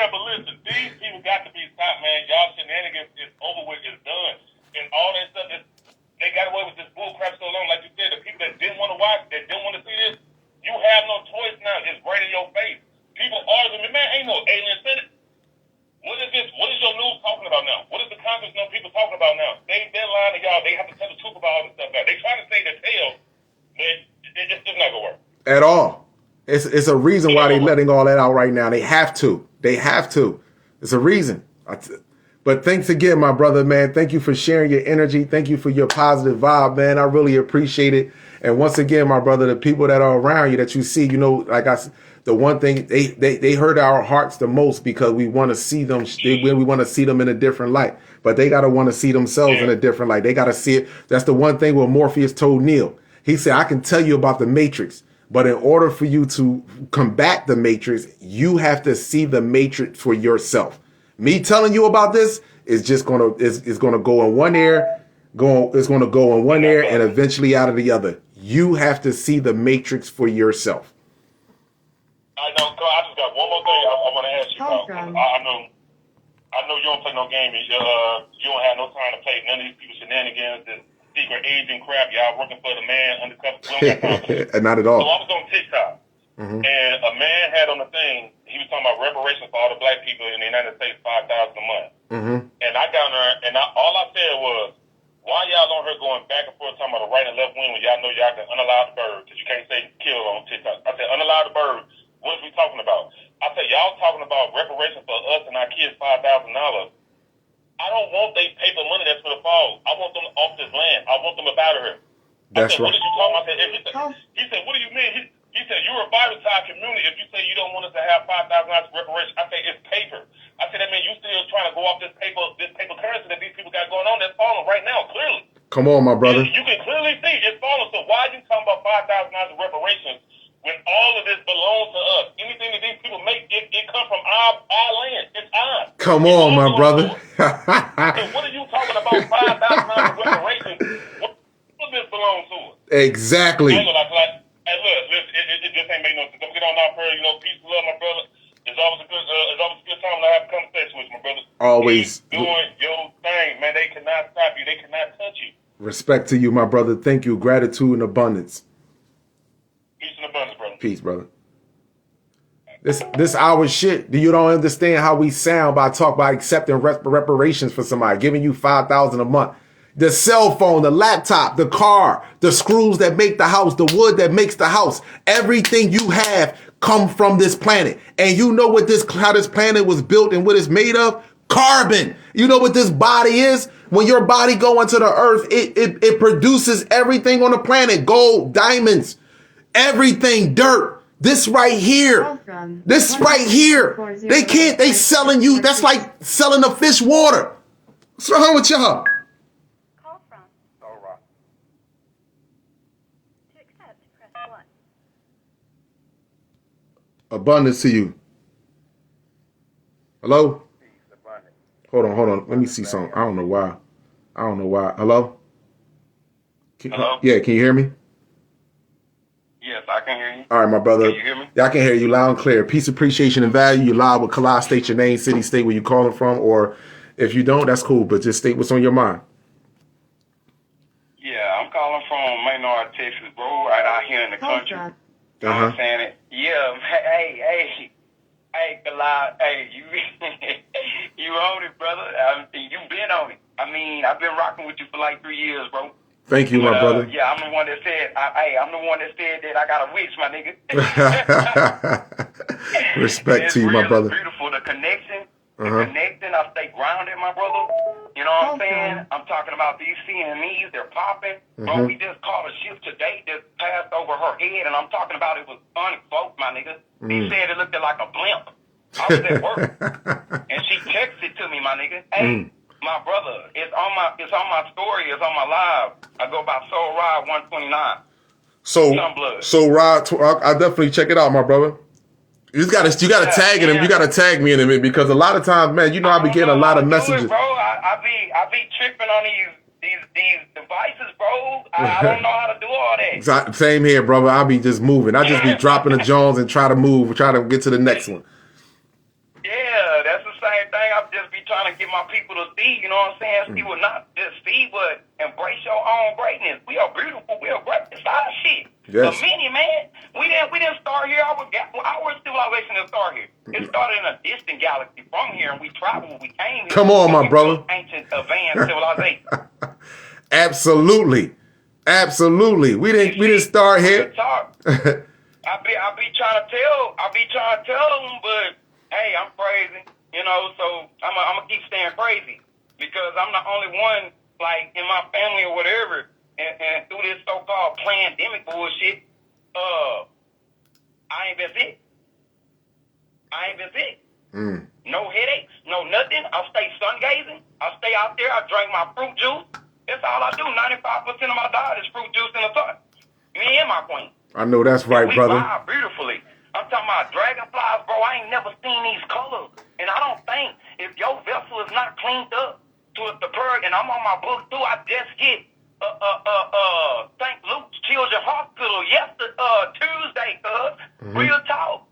Yeah, but listen, these people got to be stopped, man. Y'all shenanigans is over with, it's done. And all that stuff, they got away with this bull crap so long. Like you said, the people that didn't want to watch, that didn't want to see this, you have no choice now. It's right in your face. People arguing, man, ain't no alien Senate. What is this? What is your news talking about now? What is the Congress know people talking about now? They lying to y'all. They have to tell the truth about all this stuff now. They trying to say the tale, but it's not going to work. At all. It's a reason why they're letting all that out right now. They have to. They have to. It's a reason. But thanks again, my brother, man. Thank you for sharing your energy. Thank you for your positive vibe, man. I really appreciate it. And once again, my brother, the people that are around you that you see, you know, like the one thing they hurt our hearts the most because we want to see them. We want to see them in a different light, but they got to want to see themselves in a different light. They got to see it. That's the one thing what Morpheus told Neo. He said, I can tell you about the Matrix, but in order for you to combat the Matrix, you have to see the Matrix for yourself. Me telling you about this is just gonna go in one ear, it's gonna go in one ear and eventually out of the other. You have to see the Matrix for yourself. I know. I just got one more thing I want to ask you about. I know you don't play no game. You don't have no time to play none of these people shenanigans, this secret agent crap. Y'all working for the man undercover. Not at all. So I was on TikTok, and a man had on the thing. He was talking about reparations for all the black people in the United States, $5,000 a month. And I got on there, and all I said was, why y'all on here going back and forth talking about the right and left wing when y'all know y'all can unallow the bird because you can't say kill on TikTok. I said unallow the bird. What is we talking about? I said, y'all talking about reparations for us and our kids, $5,000. I don't want they paper money that's for the fall. I want them off this land. I want them up out of here. That's right. What did you talking about? He said, what do you mean? He said, you're a vital to our community if you say you don't want us to have $5,000 reparations. I said, it's paper. I said, that means you still trying to go off this paper currency that these people got going on that's falling right now, clearly. Come on, my brother. You can clearly see it's falling. So why are you talking about $5,000 of reparations when all of this belongs to us? Anything that these people make, it come from our land. It's ours. Come on, my brother. So what are you talking about $5,000 of reparations? What does this belong to us? Exactly. Hey, look, it just ain't make no sense. Don't get on our prayer. You know, peace and love, my brother. It's always a good time to have a conversation with you, my brother. Always. Keep doing your thing, man. They cannot stop you. They cannot touch you. Respect to you, my brother. Thank you. Gratitude and abundance. Peace and abundance, brother. Peace, brother. This our shit. You don't understand how we sound by accepting reparations for somebody, giving you $5,000 a month. The cell phone, the laptop, the car, the screws that make the house, the wood that makes the house, everything you have come from this planet. And you know how this planet was built and what it's made of? Carbon. You know what this body is? When your body go into the earth, it produces everything on the planet. Gold, diamonds, everything, dirt. This right here. This right here. They selling you. That's like selling a fish water. What's wrong with y'all? Abundance to you. Hello? Hold on. Let me see something. I don't know why. Hello? Hello? Yeah, can you hear me? Yes, I can hear you. All right, my brother. Can you hear me? Yeah, I can hear you loud and clear. Peace, appreciation, and value. You live with Kala. State your name, city, state where you calling from, or if you don't, that's cool, but just state what's on your mind. Yeah, I'm calling from Maynard, Texas, bro, right out here in the country. You know what I'm saying? Yeah, hey, Kala, hey, you you on it, brother. You've been on it. I mean, I've been rocking with you for like 3 years, bro. Thank you, my brother. Yeah, I'm the one that said, I'm the one that said that I got a wish, my nigga. Respect to you, my brother. It's beautiful, the connection. Connecting, I stay grounded, my brother. You know what I'm saying? I'm talking about these CMEs, they're popping. Bro, we just caught a ship today that passed over her head, and I'm talking about it was uncloaked, my nigga. He said it looked like a blimp. I was at work, and she texted to me, my nigga. Hey, my brother, it's on my story, it's on my live. I go by Soul Ride 129. So Rod, I definitely check it out, my brother. You gotta tag him. You gotta tag me in it because a lot of times, man, you know I be getting a lot of messages. Bro, I be tripping on these devices, bro. I don't know how to do all that. Same here, brother. I be just moving. I just be dropping the Jones and try to get to the next one. Yeah, trying to get my people to see, you know what I'm saying? See what not just see, but embrace your own greatness. We are beautiful. We are great. It's our shit. Yes. The many, man. We didn't start here. Our civilization didn't start here. It started in a distant galaxy from here, and we traveled. We came here. Come on, my brother. Ancient advanced civilization. Absolutely. Absolutely. We didn't start here. I be trying to tell them, but hey, I'm crazy, you know. So I'm gonna keep staying crazy because I'm the only one, like in my family or whatever, and through this so-called pandemic bullshit, I ain't been sick. No headaches, no nothing. I stay sun gazing. I stay out there. I drink my fruit juice. That's all I do. 95% of my diet is fruit juice and the sun. Me and my queen. I know that's right, we brother. Vibe beautifully. I'm talking about dragonflies, bro. I ain't never seen these colors. And I don't think if your vessel is not cleaned up to the purge, and I'm on my book too, I just hit St. Luke's Children's Hospital Tuesday, cuz. Real talk.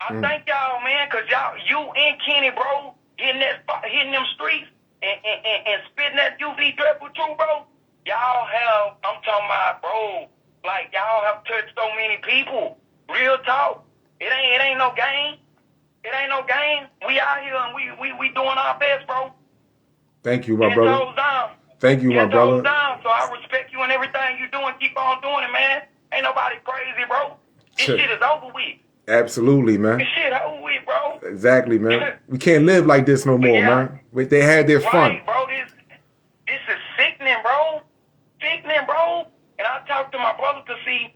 I thank y'all, man, cause you and Kenny, bro, hitting them streets and spitting that UV dreadful truth, bro. Y'all have, I'm talking about, bro, like y'all have touched so many people. Real talk. It ain't no game. It ain't no game. We out here and we doing our best, bro. Thank you, my brother. Thank you, my brother. Down. So I respect you and everything you doing. Keep on doing it, man. Ain't nobody crazy, bro. This shit is over with. Absolutely, man. This shit over with, bro. Exactly, man. We can't live like this no more, man. They had their fun. Right, bro. This is sickening, bro. Sickening, bro. And I talked to my brother to see.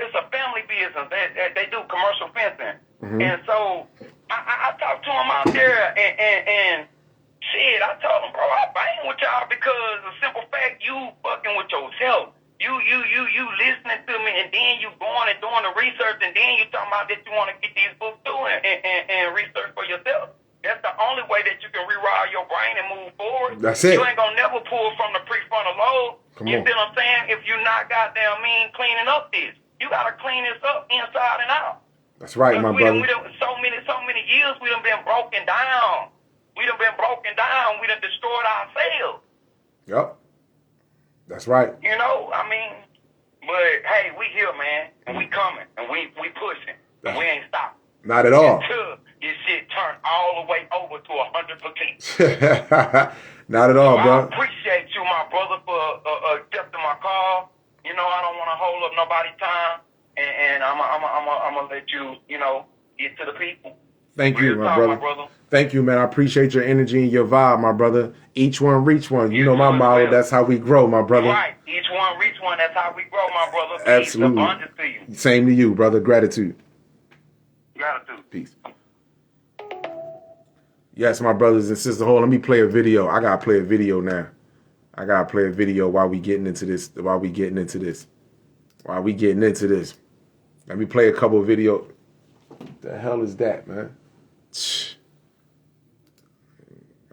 It's a family business. They do commercial fencing. And so I talked to him out there and shit, I told him, bro, I bang with y'all because the simple fact you fucking with yourself. You listening to me and then you going and doing the research and then you talking about that you want to get these books through and research for yourself. That's the only way that you can rewire your brain and move forward. That's it. You ain't gonna never pull from the prefrontal lobe. You see what I'm saying? If you're not goddamn cleaning up this, you gotta clean this up inside and out. That's right, my brother. So many years we done been broken down. We done destroyed ourselves. Yep. That's right. You know, I mean, but hey, we here, man, and we coming, and we pushing, and we ain't stopping. Not at all. Until this shit turn all the way over to 100%. Not at all, so bro. I appreciate you, my brother, for accepting my call. You know, I don't want to hold up nobody's time, and I'm gonna let you, get to the people. Thank you, my brother. Thank you, man. I appreciate your energy and your vibe, my brother. Each one reach one. You know my motto. Well. That's how we grow, my brother. Right. Each one reach one. That's how we grow, my brother. Absolutely. Peace, abundance to you. Same to you, brother. Gratitude. Peace. Yes, my brothers and sisters. Hold on, let me play a video. I gotta play a video now. I gotta play a video while we getting into this. Let me play a couple of videos. The hell is that, man?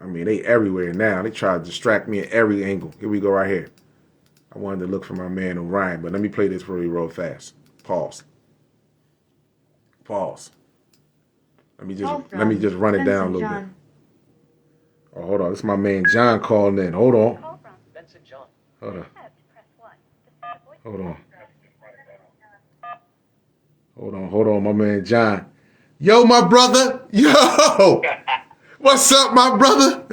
I mean, they everywhere now. They try to distract me at every angle. Here we go right here. I wanted to look for my man Orion, but let me play this for you real fast. Pause. Let me just run it down a little bit. Oh, hold on. This is my man John calling in. Hold on. Hold on, my man John. Yo, my brother. Yo. What's up, my brother?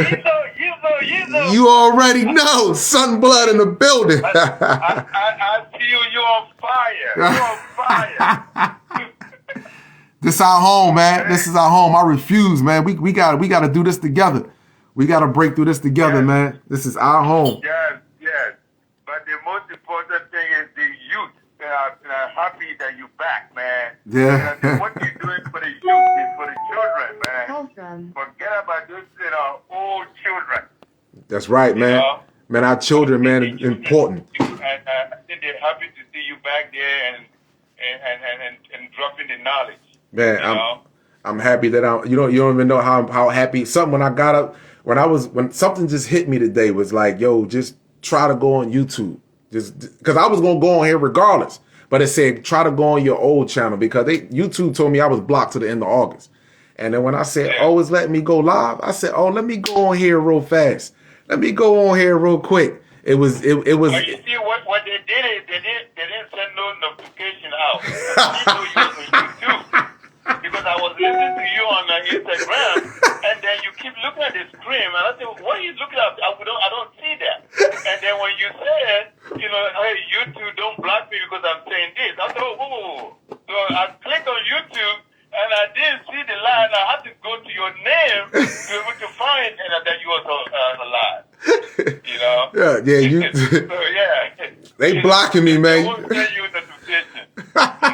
You already know. Sunblood in the building. I feel you on fire. This our home, man. This is our home. I refuse, man. We gotta do this together. We gotta break through this together, man. This is our home. Yes. But the most important thing is the youth. I'm happy that you're back, man. Yeah. What you're doing for the youth is for the children, man. Forget about those old children. That's right, man. Man, our children, man, is important. And I think they're happy to see you back there and dropping the knowledge. Man, I'm happy that you don't even know how happy. Something when something just hit me today was like, yo, just try to go on YouTube. Just because I was gonna go on here regardless, but it said try to go on your old channel because YouTube told me I was blocked to the end of August, And then when I said, oh, it's letting me go live, I said, oh, let me go on here real fast. Let me go on here real quick. It was. But you see what they did is they didn't send no notification out. I didn't know you was on YouTube because I was listening to you on Instagram, and then you keep looking at the screen, and I said, what are you looking at? I don't see that. And then when you said, hey, YouTube don't block me because I'm saying this, I said, oh, whoa. So I clicked on YouTube. And I didn't see the line. I had to go to your name to be able to find that you was alive. Yeah. So yeah. They blocking me, man. They won't send you notification. But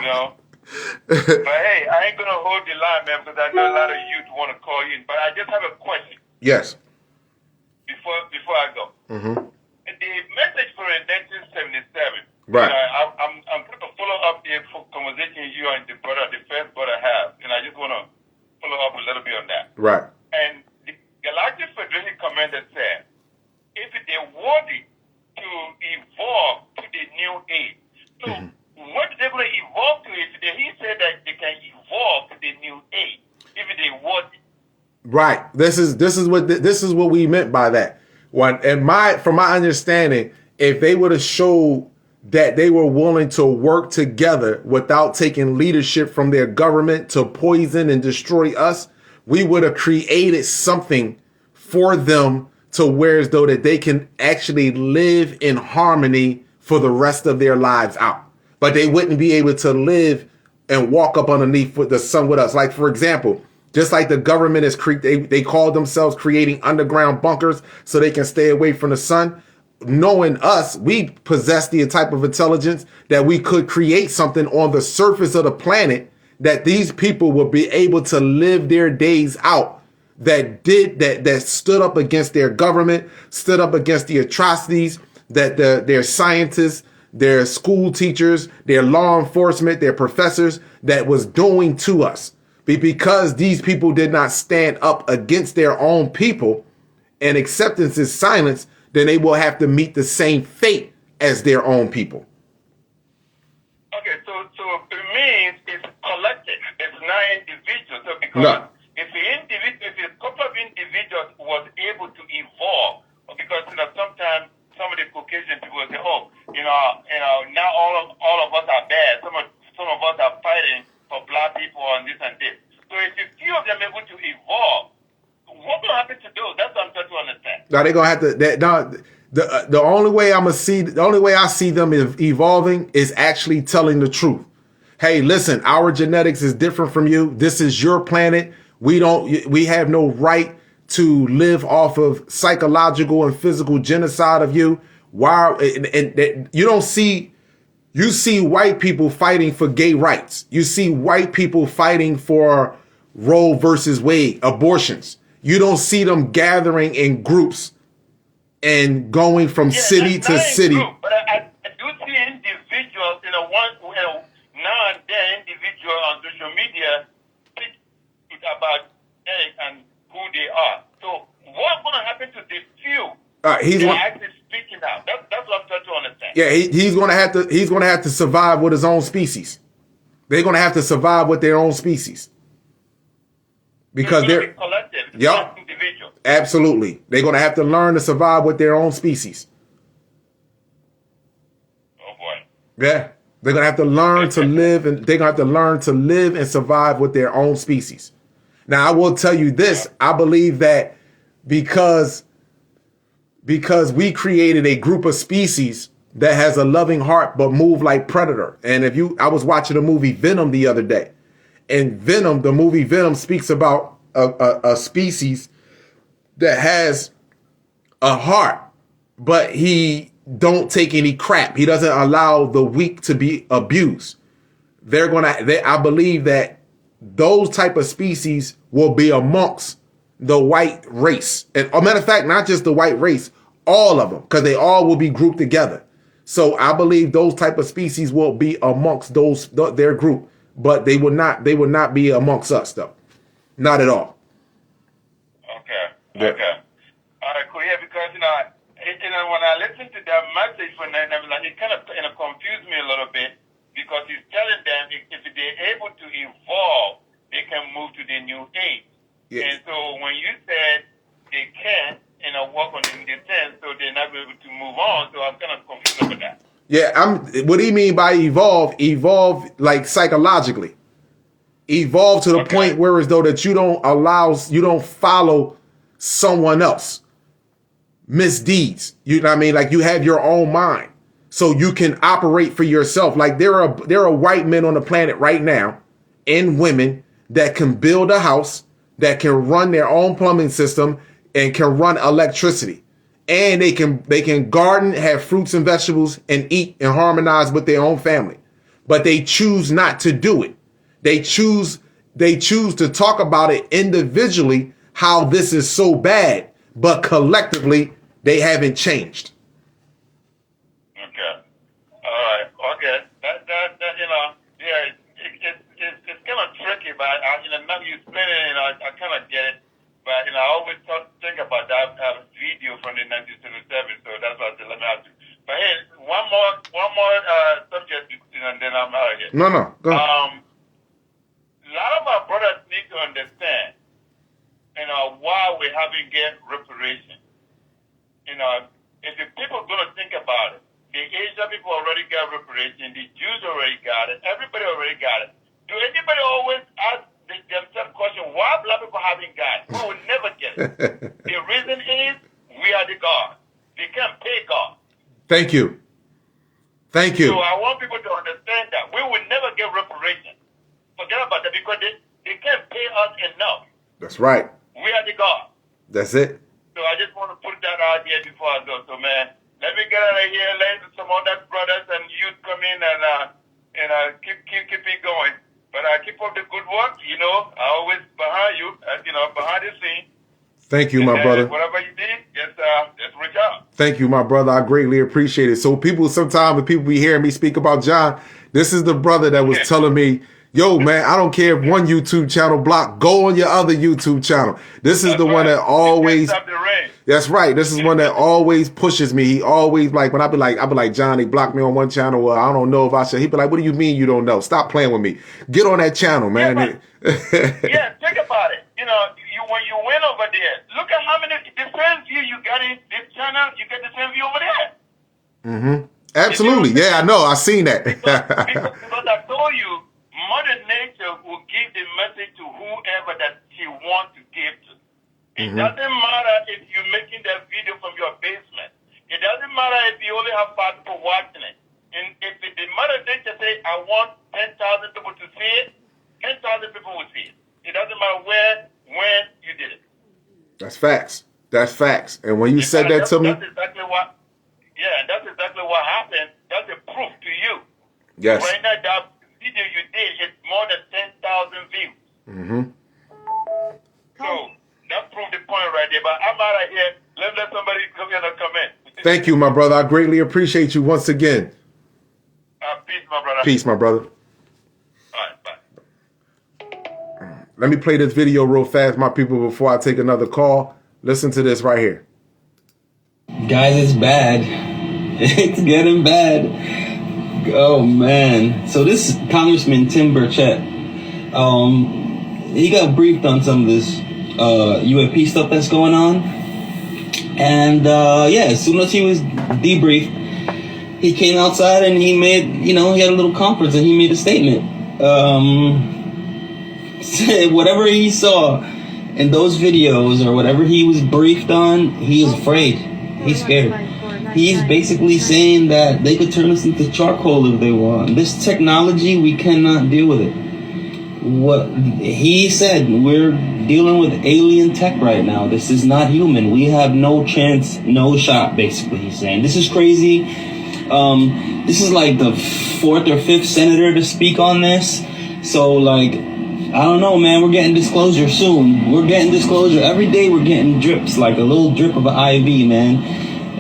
hey, I ain't gonna hold the line, man, because I know a lot of youth want to call in. But I just have a question. Yes. Before I go. Mm-hmm. The message for 1977. Right. I'm going to follow up the conversation you and the first brother have, and I just want to follow up a little bit on that. Right. And the Galactic Federation commander said, if they wanted to evolve to the new age, so what are they going to evolve to? He said that they can evolve to the new age if they want it. Right. This is what we meant by that. From my understanding, if they would have showed that they were willing to work together without taking leadership from their government to poison and destroy us, we would have created something for them to where as though that they can actually live in harmony for the rest of their lives out. But they wouldn't be able to live and walk up underneath the sun with us. Like, for example, just like the government is they call themselves creating underground bunkers so they can stay away from the sun. Knowing us, we possess the type of intelligence that we could create something on the surface of the planet that these people will be able to live their days out that stood up against their government, stood up against the atrocities that their scientists, their school teachers, their law enforcement, their professors that was doing to us. Because these people did not stand up against their own people and acceptance is silence, then they will have to meet the same fate as their own people. Okay, so it means it's collective. It's not individual. So because if a couple of individuals was able to evolve, because sometimes some of the Caucasian people will say, now all of us are bad. Some of us are fighting for black people and this and this. So if a few of them are able to evolve, what will happen to those? That's what I'm trying to understand. Now they're gonna have to. The only way I see them evolving is actually telling the truth. Hey, listen, our genetics is different from you. This is your planet. We have no right to live off of psychological and physical genocide of you. Why? And you don't see. You see white people fighting for gay rights. You see white people fighting for Roe versus Wade abortions. You don't see them gathering in groups and going from city to city. But I do see individuals, now and then individuals on social media speak about and who they are. So what's going to happen to the few? They're actually speaking out. That's what I'm trying to understand. Yeah, he's going to have to survive with his own species. They're going to have to survive with their own species. Because they're collective. Yep. Individual. Absolutely. They're going to have to learn to survive with their own species. Oh boy. Yeah. They're going to have to learn to live and they're going to have to learn to live and survive with their own species. Now, I will tell you this. I believe that because we created a group of species that has a loving heart but move like predator. And I was watching the movie Venom the other day. And Venom, the movie Venom, speaks about a species that has a heart, but he don't take any crap. He doesn't allow the weak to be abused. I believe that those type of species will be amongst the white race. And a matter of fact, not just the white race, all of them, because they all will be grouped together. So I believe those type of species will be amongst their group. But they would not be amongst us, though. Not at all. Okay. Yeah. Okay. All right, cool. Yeah, because when I listened to that message from them, it kind of confused me a little bit because he's telling them if they're able to evolve they can move to the new age. Yeah. And so when you said they can't, work on the 10, so they're not able to move on, so I'm kind of confused about that. Yeah, what do you mean by evolve? Evolve like psychologically. Evolve to the point where as though that you don't follow someone else misdeeds. You know what I mean? Like you have your own mind, so you can operate for yourself. Like there are white men on the planet right now and women that can build a house, that can run their own plumbing system and can run electricity. And they can garden, have fruits and vegetables, and eat and harmonize with their own family. But they choose not to do it. They choose to talk about it individually, how this is so bad, but collectively they haven't changed. Okay. All right. Okay. That yeah, it's kind of tricky, but now you explain it, I kind of get it. But I always think about that video from the 1977, so that's why I said let me ask you. But hey, one more subject, and then I'm out of here. No, go ahead. A lot of our brothers need to understand, why we haven't get reparation. If the people are going to think about it, the Asian people already got reparation, the Jews already got it, everybody already got it. Do anybody always ask themselves question, why black people haven't got it? We will never get it. The reason is we are the God. They can't pay God. Thank you. So I want people to understand that. We will never get reparation. Forget about that because they can't pay us enough. That's right. We are the God. That's it. So I just want to put that out here before I go. So man, let me get out of here. Let some other brothers and youth come in and keep it going. But I keep up the good work. I always behind you. Behind the scene. Thank you, my brother. Whatever you need, just reach out. Thank you, my brother. I greatly appreciate it. So sometimes when people be hearing me speak about John, this is the brother that was telling me, yo, man, I don't care if one YouTube channel blocked, go on your other YouTube channel. This is the one that always, that's right. This is one that always pushes me. He always like, when I be like, John, they blocked me on one channel. Well, I don't know if I should. He be like, what do you mean you don't know? Stop playing with me. Get on that channel, man. Yeah, think about it. When you went over there, look at how many, the same view you got in this channel, you get the same view over there. Mm-hmm. Absolutely. Yeah, I know. I seen that. because I told you, Mother Nature will give the message to whoever that she wants to give to. It doesn't matter if you're making that video from your basement. It doesn't matter if you only have 5 people watching it. And if the Mother Nature say, I want 10,000 people to see it, 10,000 people will see it. It doesn't matter where, when you did it. That's facts. That's facts. And when you said that to me, that's exactly what happened. That's a proof to you. Yes. Right now, that video you did is more than 10,000 views. Mm-hmm. So that proved the point right there. But I'm out of here. Let somebody come in. Thank you, my brother. I greatly appreciate you once again. Peace, my brother. Peace, my brother. All right, bye. Let me play this video real fast, my people, before I take another call. Listen to this right here. Guys, it's bad. It's getting bad. Oh, man. So this Congressman Tim Burchett, he got briefed on some of this UAP stuff that's going on. And, as soon as he was debriefed, he came outside and he made, he had a little conference and he made a statement. Whatever he saw in those videos or whatever he was briefed on, he was afraid. He's scared. He's basically saying that they could turn us into charcoal if they want. This technology, we cannot deal with it. What he said, we're dealing with alien tech right now. This is not human. We have no chance, no shot, basically, he's saying. This is crazy. This is like the 4th or 5th senator to speak on this. So, I don't know, man. We're getting disclosure soon. We're getting disclosure. Every day we're getting drips, like a little drip of an IV, man.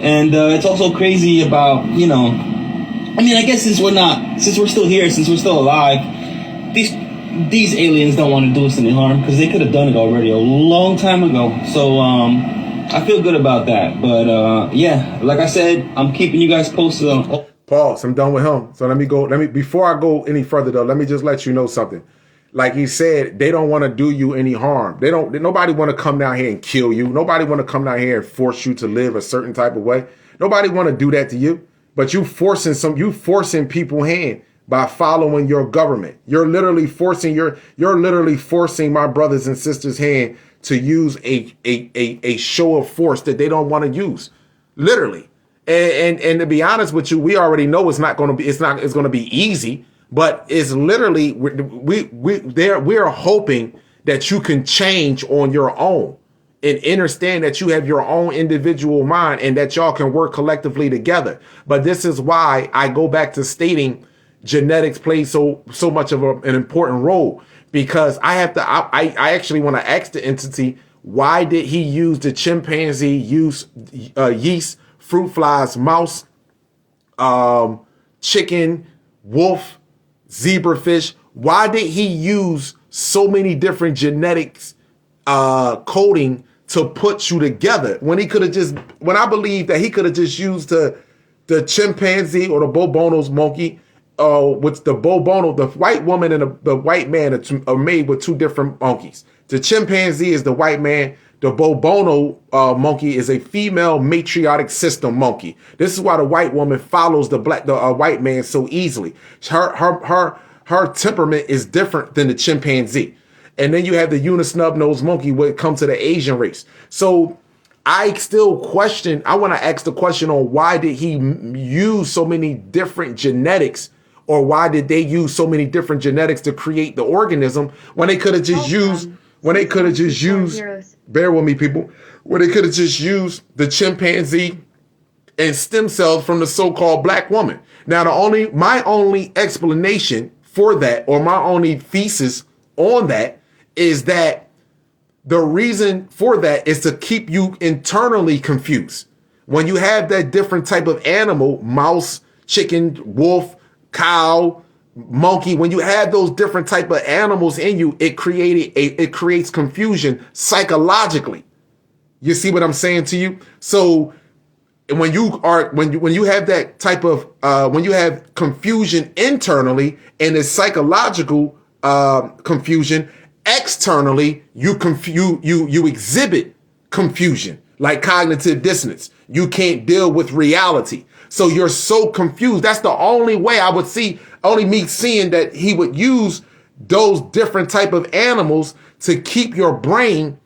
And it's also crazy about, I guess since we're still here, since we're still alive, these aliens don't want to do us any harm because they could have done it already a long time ago. So I feel good about that. But like I said, I'm keeping you guys posted on. Pause. I'm done with him. So before I go any further though, let me just let you know something. like he said, they don't want to do you any harm. Nobody want to come down here and kill you. Nobody want to come down here and force you to live a certain type of way. Nobody want to do that to you. But you forcing people's hand by following your government. You're literally forcing my brothers and sisters' hand to use a show of force that they don't want to use. Literally. And to be honest with you, we already know it's going to be easy, but it's literally, we are hoping that you can change on your own and understand that you have your own individual mind and that y'all can work collectively together. But this is why I go back to stating genetics plays so much of an important role, because I actually want to ask the entity, why did he use the chimpanzee, yeast, fruit flies, mouse, chicken, wolf, zebrafish? Why did he use so many different genetics coding to put you together when I believe that he could have just used the chimpanzee or the Bobono's monkey, with the Bobono, the white woman and the white man are made with two different monkeys. The chimpanzee is the white man. The Bobono monkey is a female matriarchic system monkey. This is why the white woman follows the white man so easily. Her temperament is different than the chimpanzee. And then you have the unisnub-nosed monkey when it comes to the Asian race. So I want to ask the question on why did he use so many different genetics, or why did they use so many different genetics to create the organism when they could have just bear with me, people, when they could have just used the chimpanzee and stem cells from the so-called black woman. Now, my only explanation for that, or my only thesis on that, is that the reason for that is to keep you internally confused. When you have that different type of animal, mouse, chicken, wolf, cow, monkey, when you have those different type of animals in you, it creates confusion psychologically. You see what I'm saying to you? So when you have that type of when you have confusion internally and it's psychological confusion, externally you exhibit confusion, like cognitive dissonance. You can't deal with reality. So you're so confused. That's the only way I would see, only me seeing that he would use those different type of animals to keep your brain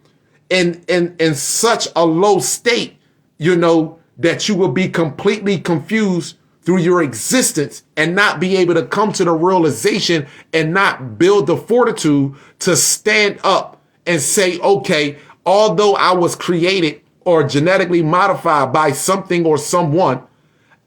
in such a low state, that you will be completely confused through your existence and not be able to come to the realization and not build the fortitude to stand up and say, okay, although I was created or genetically modified by something or someone,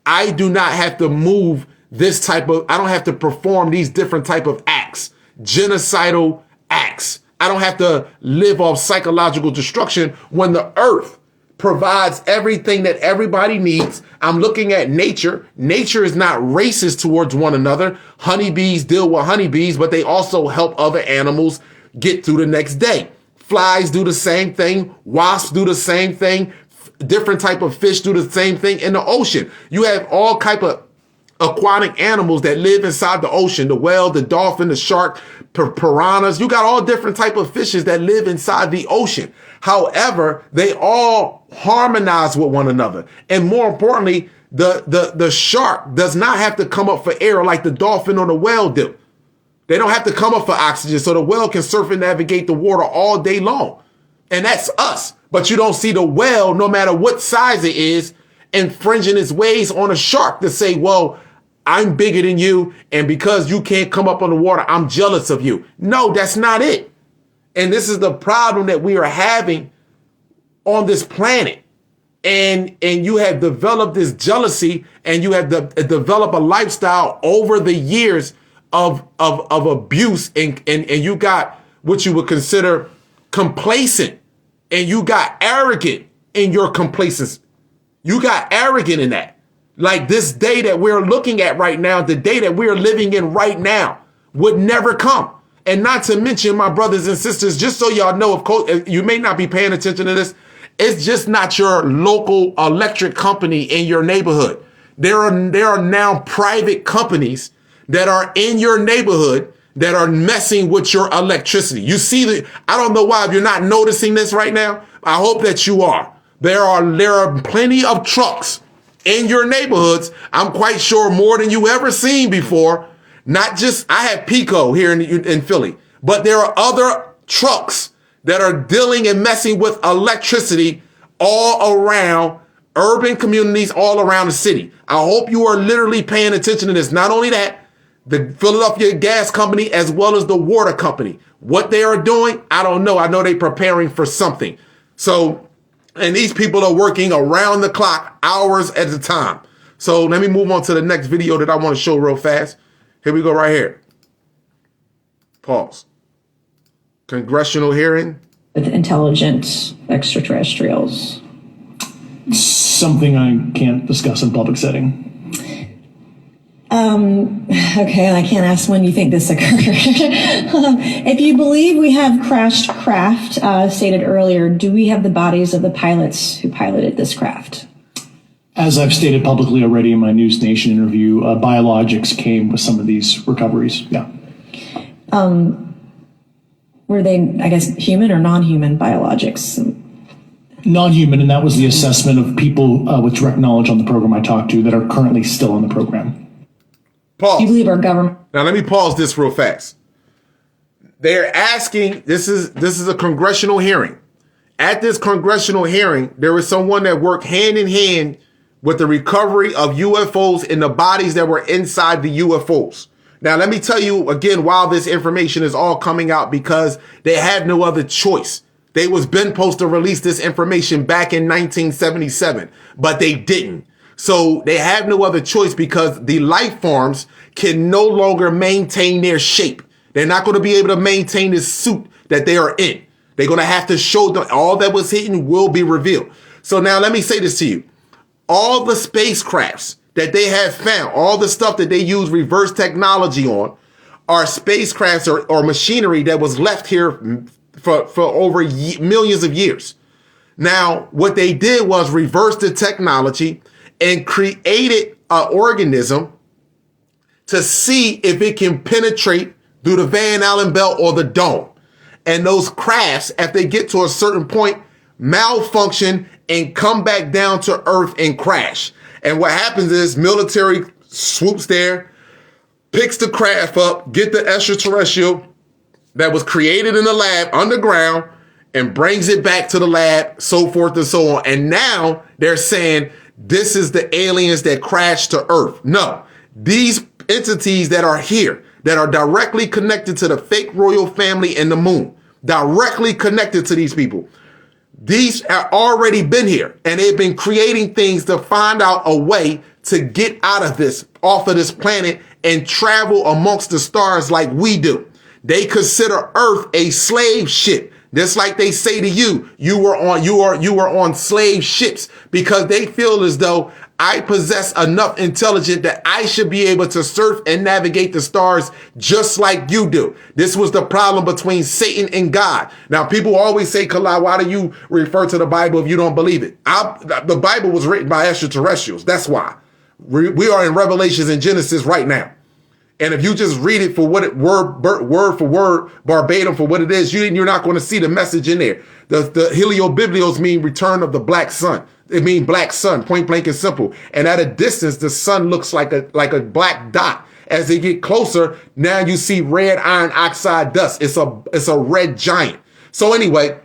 I do not have to move I don't have to perform these different type of acts, genocidal acts. I don't have to live off psychological destruction when the earth provides everything that everybody needs. I'm looking at nature. Nature is not racist towards one another. Honeybees deal with honeybees, but they also help other animals get through the next day. Flies do the same thing. Wasps do the same thing. Different type of fish do the same thing in the ocean. You have all type of aquatic animals that live inside the ocean, the whale, the dolphin, the shark, piranhas. You got all different type of fishes that live inside the ocean. However, they all harmonize with one another. And more importantly, the shark does not have to come up for air like the dolphin or the whale do. They don't have to come up for oxygen, so the whale can surf and navigate the water all day long. And that's us. But you don't see the whale, no matter what size it is, infringing its ways on a shark to say, well, I'm bigger than you, and because you can't come up on the water, I'm jealous of you. No, that's not it. And this is the problem that we are having on this planet. And you have developed this jealousy, and you have developed a lifestyle over the years of abuse, and you got what you would consider complacent, and you got arrogant in your complacency. You got arrogant in that. Like this day that we're looking at right now, the day that we're living in right now would never come. And not to mention, my brothers and sisters, just so y'all know, of course, you may not be paying attention to this, it's just not your local electric company in your neighborhood. There are now private companies that are in your neighborhood that are messing with your electricity. You see I don't know why if you're not noticing this right now. I hope that you are. There are plenty of trucks in your neighborhoods. I'm quite sure more than you ever seen before. Not just, I have Pico here in Philly, but there are other trucks that are dealing and messing with electricity all around urban communities, all around the city. I hope you are literally paying attention to this. Not only that, the Philadelphia Gas Company as well as the water company. What they are doing, I don't know. I know they're preparing for something. So, and these people are working around the clock, hours at a time. So let me move on to the next video that I want to show real fast. Here we go right here. Pause. Congressional hearing. With intelligent extraterrestrials. Something I can't discuss in public setting. Okay, I can't ask when you think this occurred. If you believe we have crashed craft, stated earlier, do we have the bodies of the pilots who piloted this craft? As I've stated publicly already in my News Nation interview, biologics came with some of these recoveries. Yeah. Were they, I guess, human or non-human biologics? Non-human, and that was the assessment of people with direct knowledge on the program I talked to that are currently still on the program. Pause. Do you believe our government? Now let me pause this real fast. They're asking, this is a congressional hearing. At this congressional hearing, there was someone that worked hand in hand with the recovery of UFOs and the bodies that were inside the UFOs. Now, let me tell you again, while this information is all coming out, because they had no other choice. They was been supposed to release this information back in 1977, but they didn't. So they have no other choice because the life forms can no longer maintain their shape. They're not going to be able to maintain this suit that they are in. They're going to have to show them all that was hidden will be revealed. So now let me say this to you. All the spacecrafts that they have found, all the stuff that they use reverse technology on, are spacecrafts or machinery that was left here for over millions of years. Now, what they did was reverse the technology and created an organism to see if it can penetrate through the Van Allen belt or the dome. And those crafts, if they get to a certain point, malfunction and come back down to Earth and crash. And what happens is military swoops there, picks the craft up, get the extraterrestrial that was created in the lab underground and brings it back to the lab, so forth and so on. And now they're saying this is the aliens that crashed to Earth. No, these entities that are here, that are directly connected to the fake royal family and the moon, directly connected to these people. These have already been here and they've been creating things to find out a way to get out of this, off of this planet and travel amongst the stars like we do. They consider Earth a slave ship. Just like they say to you, you were on slave ships, because they feel as though I possess enough intelligence that I should be able to surf and navigate the stars just like you do. This was the problem between Satan and God. Now, people always say, Kalai, why do you refer to the Bible if you don't believe it? The Bible was written by extraterrestrials. That's why. We are in Revelations and Genesis right now. And if you just read it for what it word for word, verbatim for what it is, you're not going to see the message in there. The heliobiblios mean return of the black sun. It means black sun, point blank and simple. And at a distance, the sun looks like a black dot. As they get closer, now you see red iron oxide dust. It's a red giant. So anyway,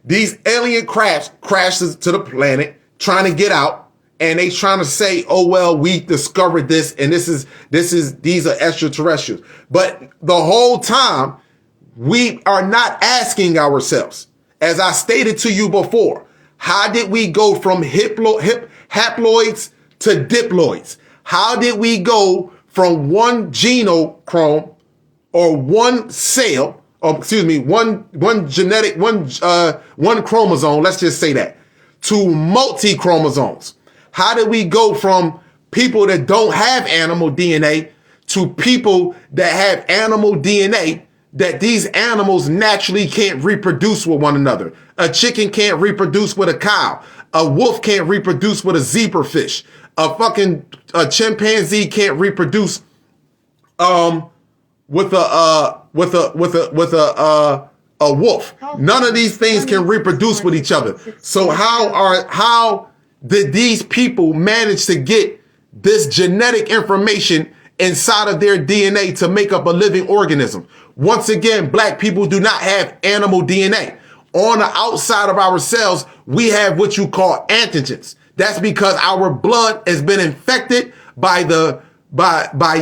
these alien crafts crashes to the planet, trying to get out. And they trying to say, oh, well, we discovered this and these are extraterrestrials. But the whole time we are not asking ourselves, as I stated to you before, how did we go from haploids to diploids? How did we go from one genochrome or one cell, or excuse me, one chromosome, let's just say that, to multi-chromosomes? How did we go from people that don't have animal DNA to people that have animal DNA, that these animals naturally can't reproduce with one another? A chicken can't reproduce with a cow. A wolf can't reproduce with a zebrafish. A chimpanzee can't reproduce with a wolf. None of these things can reproduce with each other. So how did these people manage to get this genetic information inside of their DNA to make up a living organism? Once again, black people do not have animal DNA. On the outside of our cells, we have what you call antigens. That's because our blood has been infected by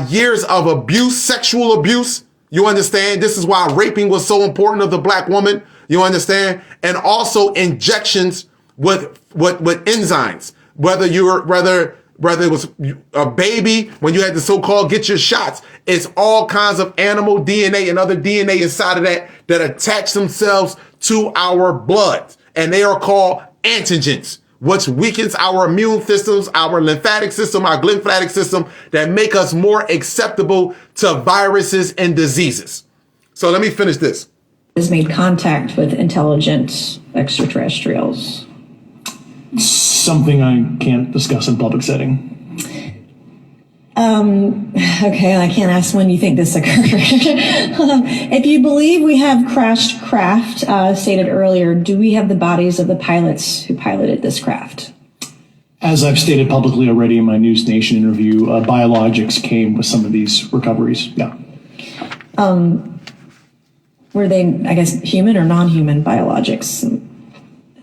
years of abuse, sexual abuse. You understand? This is why raping was so important of the black woman. You understand? And also injections with enzymes. Whether it was a baby, when you had the so-called get your shots, it's all kinds of animal DNA and other DNA inside of that attach themselves to our blood. And they are called antigens, which weakens our immune systems, our lymphatic system, our glymphatic system, that make us more acceptable to viruses and diseases. So let me finish this. Has made contact with intelligent extraterrestrials. Something I can't discuss in public setting. Okay, I can't ask when you think this occurred. If you believe we have crashed craft, stated earlier, do we have the bodies of the pilots who piloted this craft? As I've stated publicly already in my News Nation interview, biologics came with some of these recoveries. Yeah. Were they, I guess, human or non-human biologics?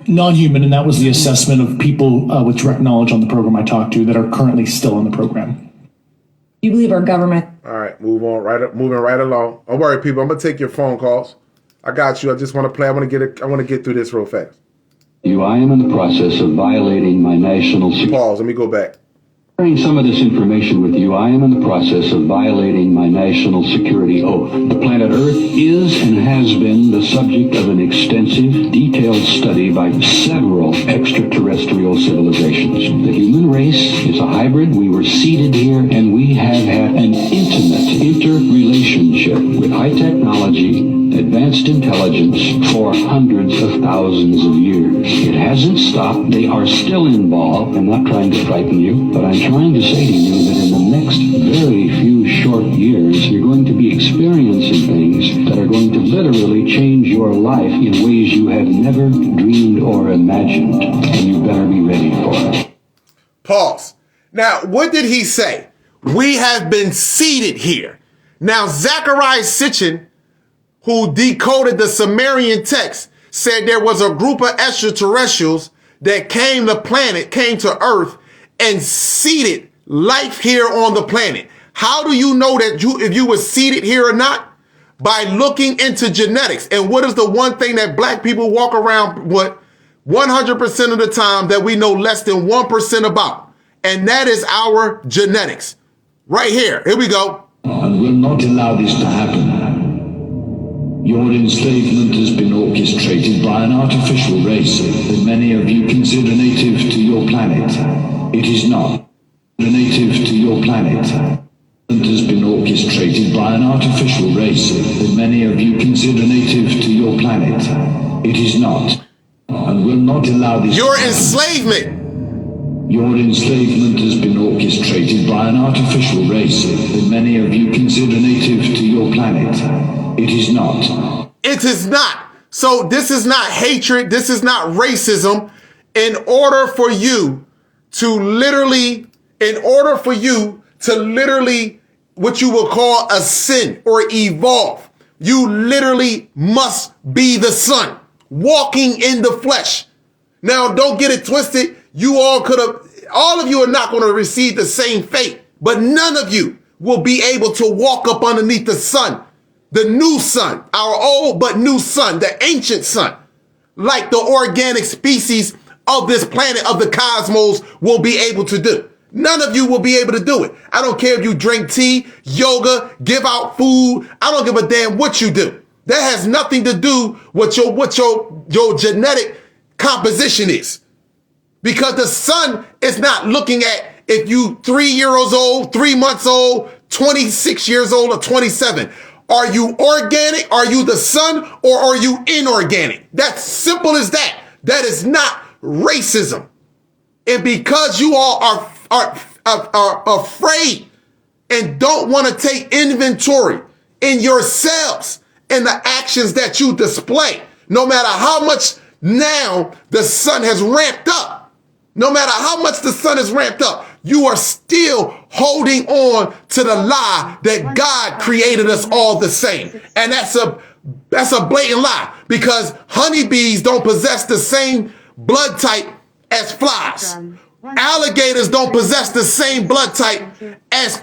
Non-human, and that was the assessment of people with direct knowledge on the program I talked to that are currently still in the program. You believe our government? All right, moving right along. Don't worry, people. I'm gonna take your phone calls. I got you. I just want to play. I want to get through this real fast. I am in the process of violating my national security. Pause. Let me go back. Sharing some of this information with you, I am in the process of violating my national security oath. The planet Earth is and has been the subject of an extensive, detailed study by several extraterrestrial civilizations. The human race is a hybrid. We were seeded here, and we have had an intimate interrelationship with high technology, advanced intelligence for hundreds of thousands of years. It hasn't stopped. They are still involved. I'm not trying to frighten you, but I'm trying to say to you that in the next very few short years, you're going to be experiencing things that are going to literally change your life in ways you have never dreamed or imagined. And you better be ready for it. Pause. Now, what did he say? We have been seated here. Now, Zecharia Sitchin, who decoded the Sumerian text, said there was a group of extraterrestrials that came to Earth and seeded life here on the planet. How do you know that if you were seeded here or not? By looking into genetics. And what is the one thing that black people walk around with 100% of the time that we know less than 1% about? And that is our genetics. Right here. Here we go. And will not allow this to happen. Your enslavement has been orchestrated by an artificial race that many of you consider native to your planet. It is not native to your planet. It has been orchestrated by an artificial race that many of you consider native to your planet. It is not, and will not allow this. Your enslavement. Your enslavement has been orchestrated by an artificial race that many of you consider native to your planet. It is not. It is not. So this is not hatred. This is not racism. In order for you to literally, what you will call ascend or evolve, you literally must be the son, walking in the flesh. Now, don't get it twisted. All of you are not going to receive the same fate, but none of you will be able to walk up underneath the sun. The new sun, our old but new sun, the ancient sun, like the organic species of this planet, of the cosmos, will be able to do. None of you will be able to do it. I don't care if you drink tea, yoga, give out food. I don't give a damn what you do. That has nothing to do with your genetic composition is. Because the sun is not looking at if you 3 years old, 3 months old, 26 years old, or 27. Are you organic? Are you the sun? Or are you inorganic? That's simple as that. That is not racism. And because you all are afraid and don't want to take inventory in yourselves and the actions that you display. No matter how much now the sun has ramped up, no matter how much the sun has ramped up, you are still holding on to the lie that God created us all the same. And that's a blatant lie, because honeybees don't possess the same blood type as flies. Alligators don't possess the same blood type as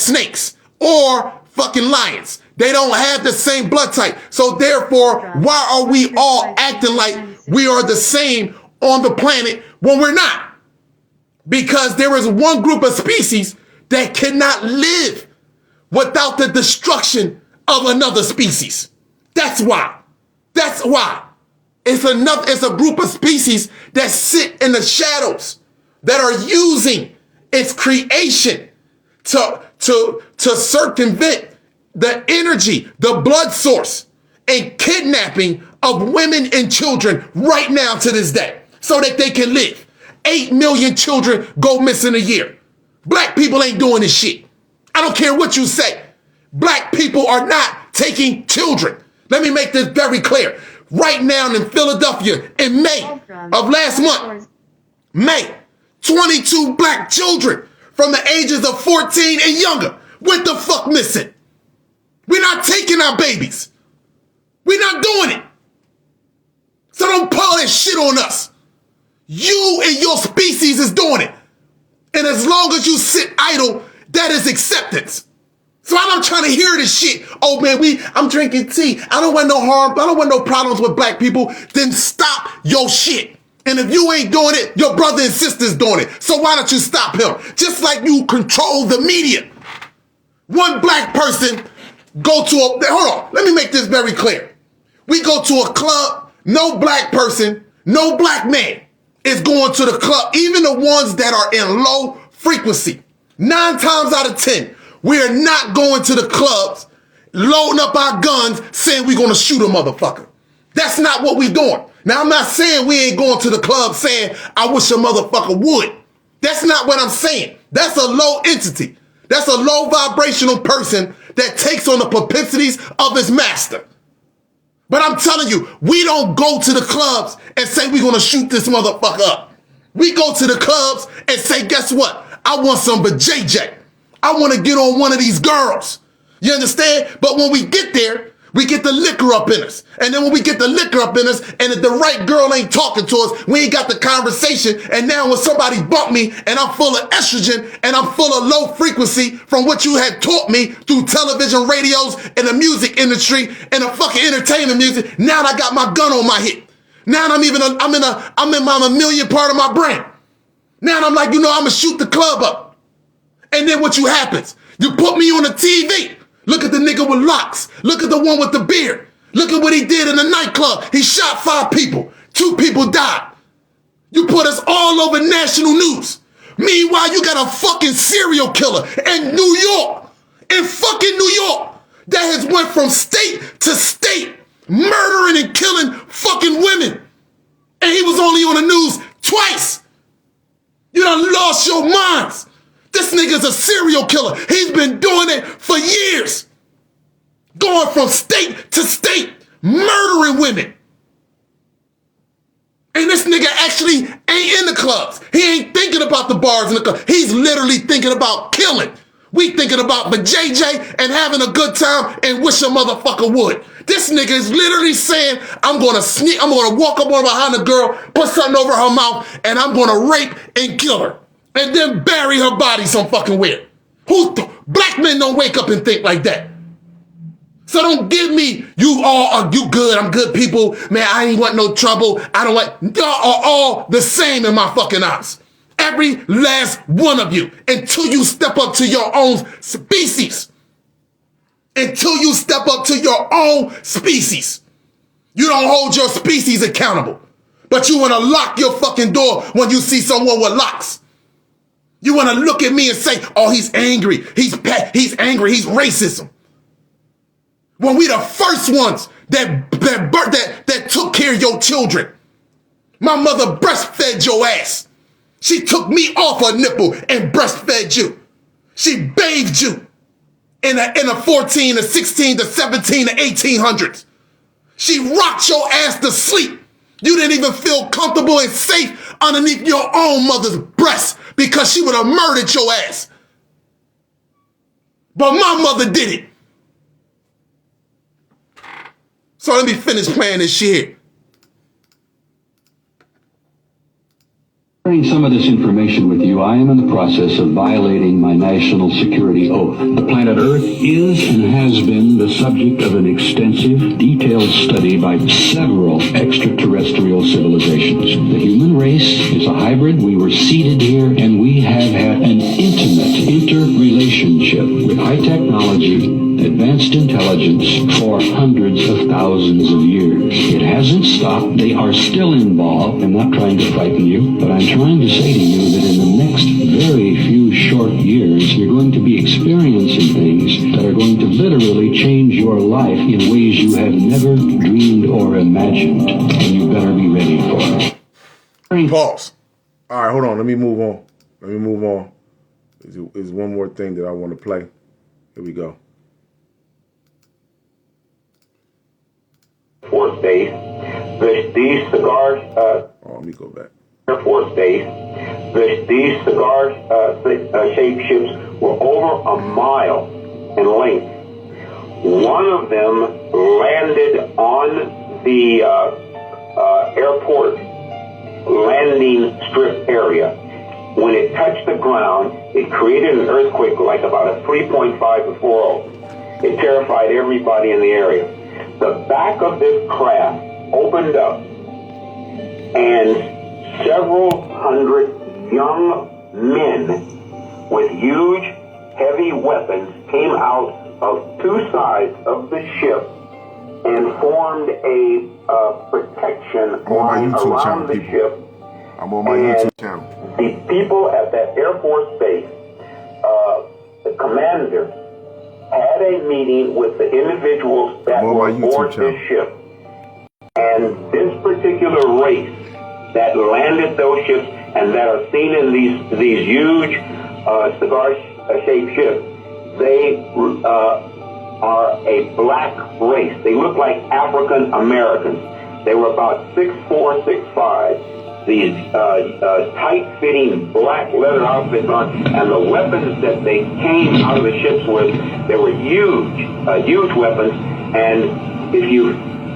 snakes or fucking lions. They don't have the same blood type. So therefore, why are we all acting like we are the same on the planet when we're not? Because there is one group of species that cannot live without the destruction of another species. That's why. That's why. It's a group of species that sit in the shadows, that are using its creation to circumvent the energy, the blood source, and kidnapping of women and children right now to this day so that they can live. 8 million children go missing a year. Black people ain't doing this shit. I don't care what you say. Black people are not taking children. Let me make this very clear. Right now in Philadelphia, in May of last month, May, 22 black children from the ages of 14 and younger went the fuck missing. We're not taking our babies. We're not doing it. So don't pour that shit on us. You and your species is doing it. And as long as you sit idle, that is acceptance. So I'm not trying to hear this shit. Oh man, I'm drinking tea. I don't want no harm. I don't want no problems with black people. Then stop your shit. And if you ain't doing it, your brother and sister's doing it. So why don't you stop him? Just like you control the media. One black person hold on, let me make this very clear. We go to a club, no black person, no black man is going to the club, even the ones that are in low frequency. 9 times out of 10, we are not going to the clubs, loading up our guns, saying we're going to shoot a motherfucker. That's not what we doing. Now, I'm not saying we ain't going to the club saying, I wish a motherfucker would. That's not what I'm saying. That's a low entity. That's a low vibrational person that takes on the propensities of his master. But I'm telling you, we don't go to the clubs and say we're going to shoot this motherfucker up. We go to the clubs and say, guess what? I want some JJ. I want to get on one of these girls. You understand? But when we get there, we get the liquor up in us. And then when we get the liquor up in us and if the right girl ain't talking to us, we ain't got the conversation. And now when somebody bump me and I'm full of estrogen and I'm full of low frequency from what you had taught me through television, radios, and the music industry and the fucking entertainment music, now I got my gun on my hip. Now I'm in my mammalian part of my brain. Now I'm like, I'm gonna shoot the club up. And then what happens? You put me on the TV. Look at the nigga with locks. Look at the one with the beard. Look at what he did in the nightclub. He shot 5 people. 2 people died. You put us all over national news. Meanwhile, you got a fucking serial killer in New York. In fucking New York. That has went from state to state. Murdering and killing fucking women. And he was only on the news twice. You done lost your minds. This nigga's a serial killer. He's been doing it for years. Going from state to state, murdering women. And this nigga actually ain't in the clubs. He ain't thinking about the bars in the club. He's literally thinking about killing. We thinking about the JJ and having a good time and wish a motherfucker would. This nigga is literally saying, I'm gonna walk up on behind a girl, put something over her mouth, and I'm gonna rape and kill her. And then bury her body some fucking where. Black men don't wake up and think like that. So don't give me, you good, I'm good people. Man, I ain't want no trouble. Y'all are all the same in my fucking eyes. Every last one of you, until you step up to your own species. Until you step up to your own species. You don't hold your species accountable. But you want to lock your fucking door when you see someone with locks. You want to look at me and say, oh, he's angry. He's angry. He's racism. When we the first ones that took care of your children. My mother breastfed your ass. She took me off her nipple and breastfed you. She bathed you. in the 14, the 16, the 17, the 1800s. She rocked your ass to sleep. You didn't even feel comfortable and safe underneath your own mother's breast because she would have murdered your ass. But my mother did it. So let me finish playing this shit. Sharing some of this information with you, I am in the process of violating my national security oath. The planet Earth is and has been the subject of an extensive, detailed study by several extraterrestrial civilizations. The human race is a hybrid. We were seeded here, and we have had an intimate interrelationship with high technology, advanced intelligence for hundreds of thousands of years. It hasn't stopped. They are still involved. I'm not trying to frighten you, but I'm trying to say to you that in the next very few short years, you're going to be experiencing things that are going to literally change your life in ways you have never dreamed or imagined, and you better be ready for it. Pause. All right, hold on. Let me move on. There's one more thing that I want to play. Here we go. Force Base. These cigars. Let me go back. Air Force Base. These cigar-shaped ships were over a mile in length. One of them landed on the airport landing strip area. When it touched the ground, it created an earthquake like about a 3.5 to 4.0. It terrified everybody in the area. The back of this craft opened up, and several hundred young men with huge, heavy weapons came out of two sides of the ship and formed a protection line around the ship. I'm on my YouTube channel. The people at that Air Force base, the commander, had a meeting with the individuals that were aboard this ship. And this particular race that landed those ships and that are seen in these huge cigar-shaped ships, they are a black race. They look like African Americans. They were about 6'4", 6'5". These tight-fitting black leather outfits on, and the weapons that they came out of the ships with, they were huge weapons. And if you've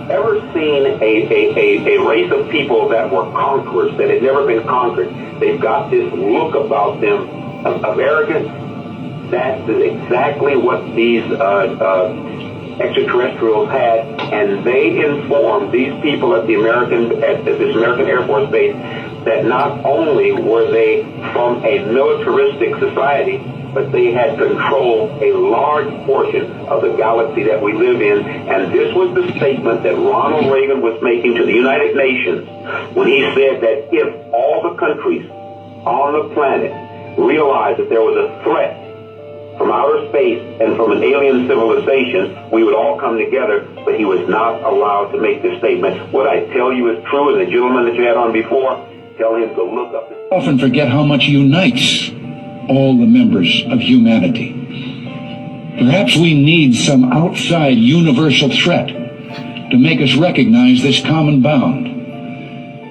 ever seen a race of people that were conquerors, that had never been conquered, they've got this look about them of arrogance. That's exactly what these extraterrestrials had, and they informed these people at this American Air Force base that not only were they from a militaristic society, but they had controlled a large portion of the galaxy that we live in. And this was the statement that Ronald Reagan was making to the United Nations when he said that if all the countries on the planet realized that there was a threat from outer space and from an alien civilization, we would all come together, but he was not allowed to make this statement. What I tell you is true, and the gentleman that you had on before, tell him to look up. Often forget how much unites all the members of humanity. Perhaps we need some outside universal threat to make us recognize this common bound.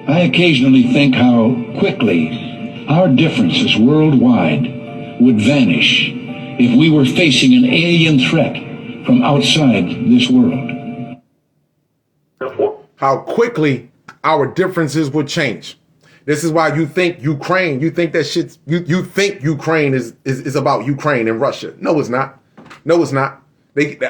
I occasionally think how quickly our differences worldwide would vanish if we were facing an alien threat from outside this world. How quickly our differences would change. This is why you think Ukraine, you think that shit's, you think Ukraine is about Ukraine and Russia. No, it's not. No, it's not.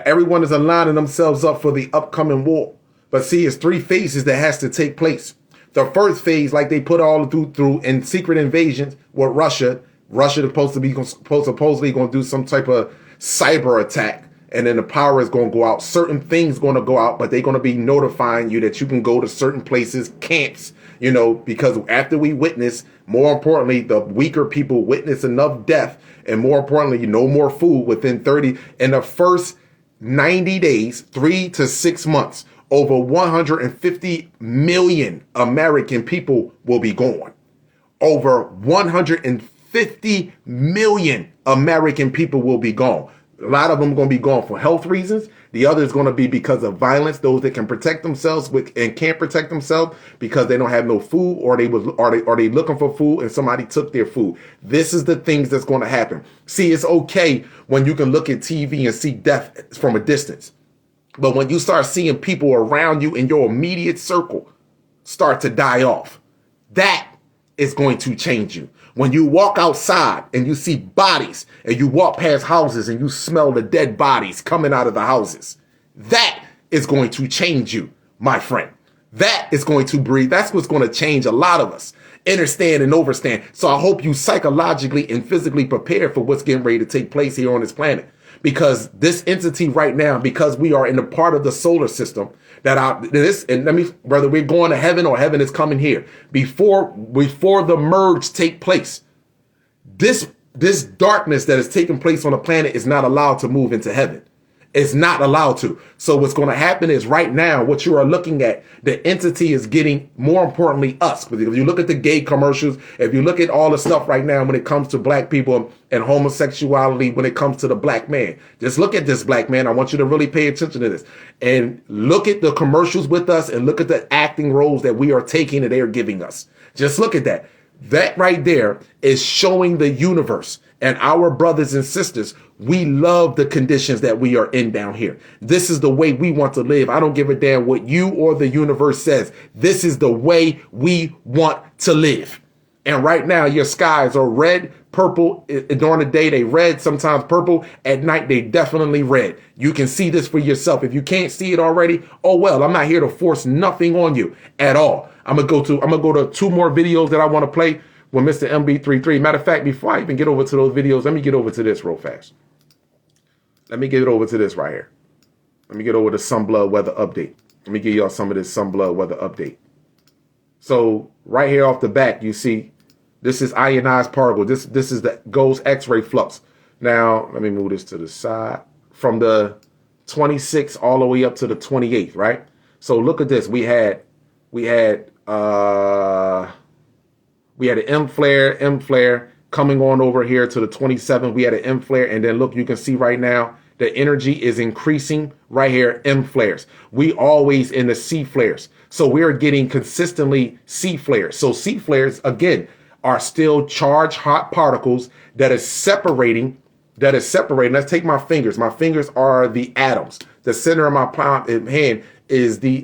Everyone is aligning themselves up for the upcoming war. But see, it's three phases that has to take place. The first phase, like they put all through in secret invasions with Russia is supposedly going to do some type of cyber attack, and then the power is going to go out. Certain things going to go out, but they're going to be notifying you that you can go to certain places, camps, because after we witness, more importantly, the weaker people witness enough death, and more importantly, no more food within 30. In the first 90 days, 3 to 6 months, over 150 million American people will be gone. Over 150 million American people will be gone. A lot of them are going to be gone for health reasons. The other is going to be because of violence. Those that can protect themselves and can't protect themselves because they don't have no food, or they looking for food and somebody took their food. This is the things that's going to happen. See, it's okay when you can look at TV and see death from a distance. But when you start seeing people around you in your immediate circle start to die off, that is going to change you. When you walk outside and you see bodies and you walk past houses and you smell the dead bodies coming out of the houses, that is going to change you, my friend. That is going to breathe. That's what's going to change a lot of us. Understand and overstand. So I hope you psychologically and physically prepare for what's getting ready to take place here on this planet. Because this entity right now, because we are in a part of the solar system whether we're going to heaven or heaven is coming here, before the merge take place, this darkness that is taking place on the planet is not allowed to move into heaven. It's not allowed to. So what's going to happen is right now, what you are looking at, the entity is getting, more importantly, us. Because if you look at the gay commercials, if you look at all the stuff right now when it comes to black people and homosexuality, when it comes to the black man, just look at this, black man. I want you to really pay attention to this and look at the commercials with us and look at the acting roles that we are taking and they are giving us. Just look at that. That right there is showing the universe and our brothers and sisters, we love the conditions that we are in down here. This is the way we want to live. I don't give a damn what you or the universe says. This is the way we want to live. And right now, your skies are red, purple. During the day, they red, sometimes purple. At night, they definitely red. You can see this for yourself. If you can't see it already, oh well, I'm not here to force nothing on you at all. I'm gonna go to 2 more videos that I want to play with Mr. MB33. Matter of fact, before I even get over to those videos, let me get over to this real fast. Let me get over to this right here. Let me get over to Sunblood weather update. Let me give y'all some of this Sunblood weather update. So right here off the back, you see, this is ionized particle. This is the GOES X-ray flux. Now, let me move this to the side. From the 26th all the way up to the 28th, right? So look at this. We had an M flare coming on over here to the 27th. We had an M flare, and then look, you can see right now the energy is increasing right here. M flares. We always in the C flares, so we're getting consistently C flares. So C flares again are still charged hot particles that is separating. Let's take my fingers. My fingers are the atoms. The center of my palm hand is the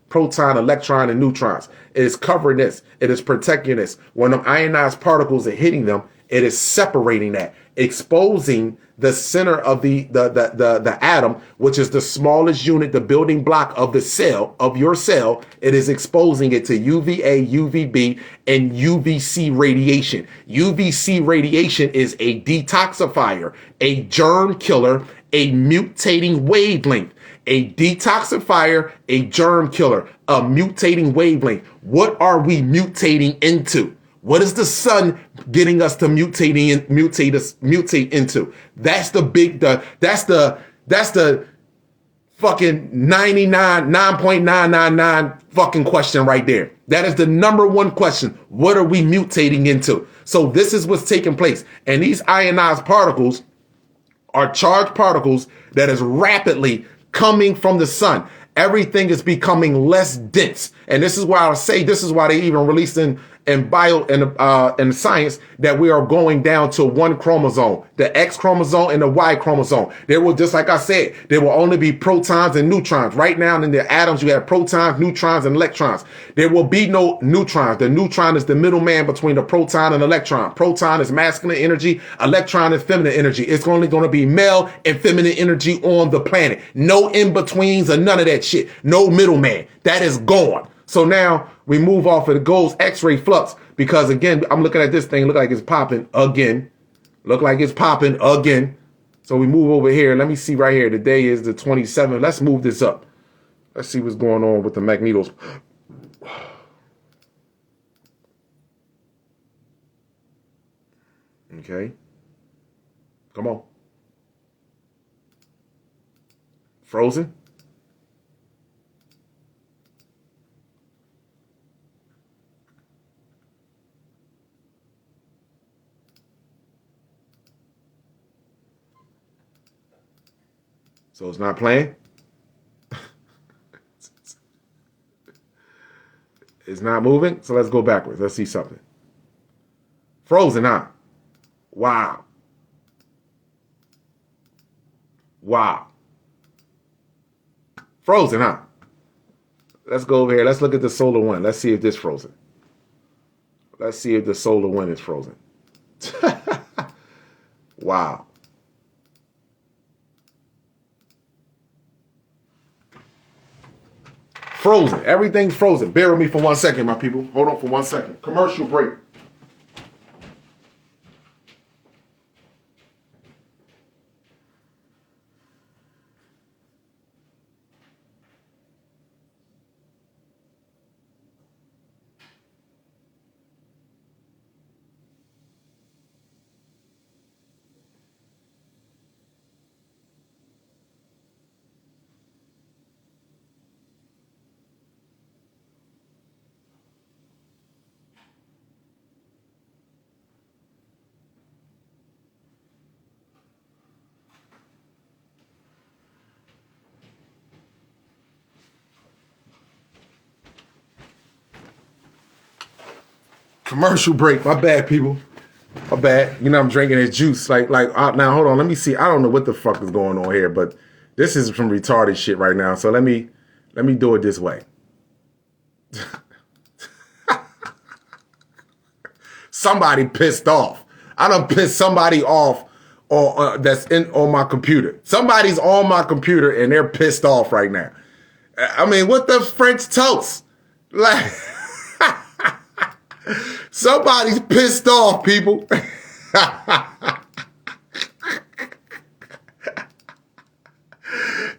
proton, electron, and neutrons. It is covering this. It is protecting this. When the ionized particles are hitting them, it is separating that, exposing the center of the atom, which is the smallest unit, the building block of the cell, of your cell. It is exposing it to UVA, UVB, and UVC radiation. UVC radiation is a detoxifier, a germ killer, a mutating wavelength. A detoxifier, a germ killer, a mutating wavelength. What are we mutating into? What is the sun getting us to mutate into? That's the fucking 9.999 fucking question right there. That is the number one question. What are we mutating into? So this is what's taking place. And these ionized particles are charged particles that is rapidly coming from the sun. Everything is becoming less dense. And this is why I say, this is why they even released in science that we are going down to one chromosome, the X chromosome and the Y chromosome. There will, just like I said, there will only be protons and neutrons. Right now in the atoms, you have protons, neutrons, and electrons. There will be no neutrons. The neutron is the middleman between the proton and electron. Proton is masculine energy. Electron is feminine energy. It's only going to be male and feminine energy on the planet. No in-betweens or none of that shit. No middleman. That is gone. So now we move off of the GOES X-ray flux because, again, I'm looking at this thing, look like it's popping again. So we move over here. Let me see right here. Today is the 27th. Let's move this up. Let's see what's going on with the magnetos. Okay. Come on. Frozen. So it's not playing? It's not moving? So let's go backwards. Let's see something. Frozen, huh? Wow. Wow. Frozen, huh? Let's go over here. Let's look at the solar one. Let's see if this frozen. Let's see if the solar one is frozen. Wow. Frozen. Everything's frozen. Bear with me for 1 second, my people. Hold on for 1 second. Commercial break. Commercial break. My bad, people. My bad. You know I'm drinking this juice. Like now hold on. Let me see. I don't know what the fuck is going on here, but this is some retarded shit right now. So let me do it this way. Somebody pissed off. I done pissed somebody off that's on my computer. Somebody's on my computer and they're pissed off right now. I mean, what the French toast? Like somebody's pissed off, people.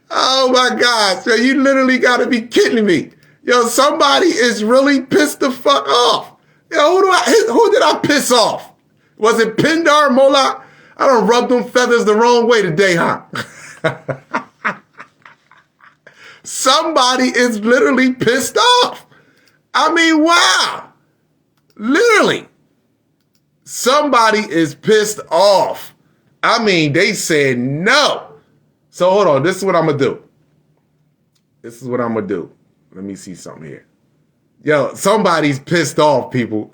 Oh my God. So you literally gotta be kidding me. Yo, somebody is really pissed the fuck off. Yo, who did I piss off? Was it Pindar Mola? I done rubbed them feathers the wrong way today, huh? Somebody is literally pissed off. I mean, wow. Literally, somebody is pissed off. I mean, they said no. So hold on. This is what I'm going to do. This is what I'm going to do. Let me see something here. Yo, somebody's pissed off, people.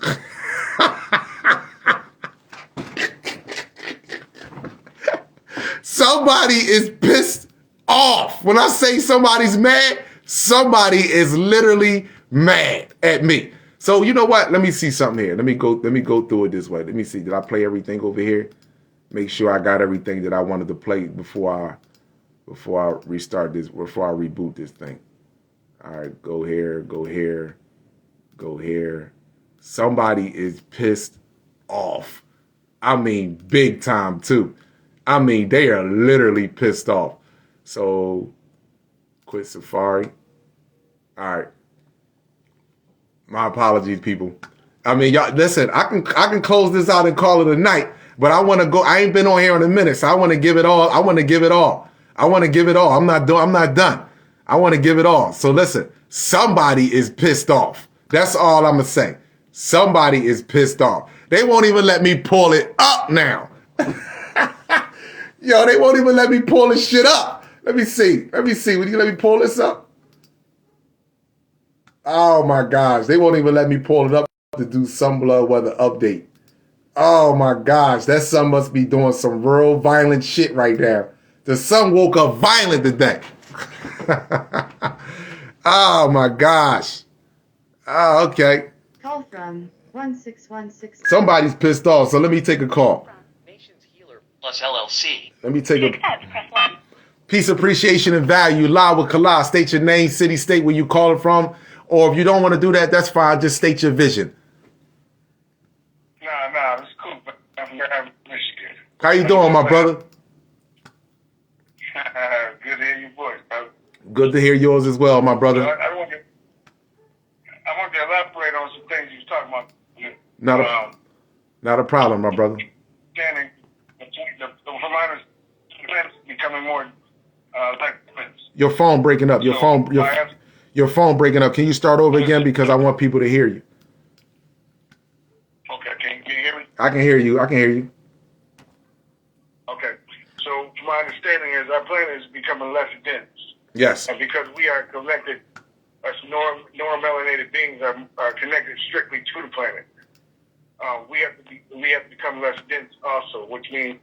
Somebody is pissed off. When I say somebody's mad, somebody is literally mad at me. So you know what? Let me see something here. Let me go through it this way. Let me see. Did I play everything over here? Make sure I got everything that I wanted to play before I restart this, before I reboot this thing. All right, go here, go here, go here. Somebody is pissed off. I mean, big time too. I mean, they are literally pissed off. So, quit Safari. All right. My apologies, people. I mean, y'all, listen, I can close this out and call it a night, but I want to go. I ain't been on here in a minute, so I want to give it all. I want to give it all. I want to give it all. I'm not done. I want to give it all. So listen, somebody is pissed off. That's all I'm going to say. Somebody is pissed off. They won't even let me pull it up now. Yo, they won't even let me pull this shit up. Let me see. Would you let me pull this up? Oh my gosh. They won't even let me pull it up to do some blood weather update. Oh my gosh. That son must be doing some real violent shit right now. The son woke up violent today. Oh my gosh. Oh, okay. Call from 1616. Somebody's pissed off, so let me take a call. Nations Healer Plus LLC. Let me take a peace, appreciation, and value. Live with Kala. State your name, city, state where you calling from. Or if you don't want to do that, that's fine. Just state your vision. Nah, it's cool. But I'm from Michigan. How you doing, my brother? Good to hear your voice, bro. Good to hear yours as well, my brother. I want to elaborate on some things you was talking about. Not a problem, my brother. The providers becoming more like your phone breaking up. Your phone breaking up. Can you start over again because I want people to hear you? Okay, can you hear me? I can hear you. Okay, so my understanding is our planet is becoming less dense. Yes. And because we are connected, us normelanated beings are connected strictly to the planet. We have to become less dense also, which means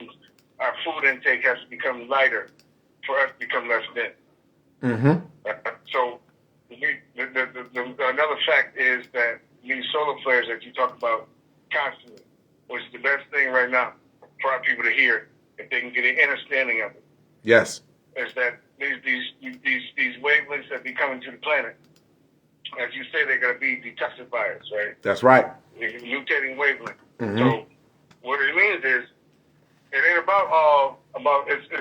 our food intake has to become lighter for us to become less dense. Mm-hmm. So another fact is that these solar flares that you talk about constantly, which is the best thing right now for our people to hear, if they can get an understanding of it. Yes. Is that these wavelengths that be coming to the planet, as you say, they're going to be detoxifiers, right? That's right. Mutating wavelength. Mm-hmm. So what it means is, it ain't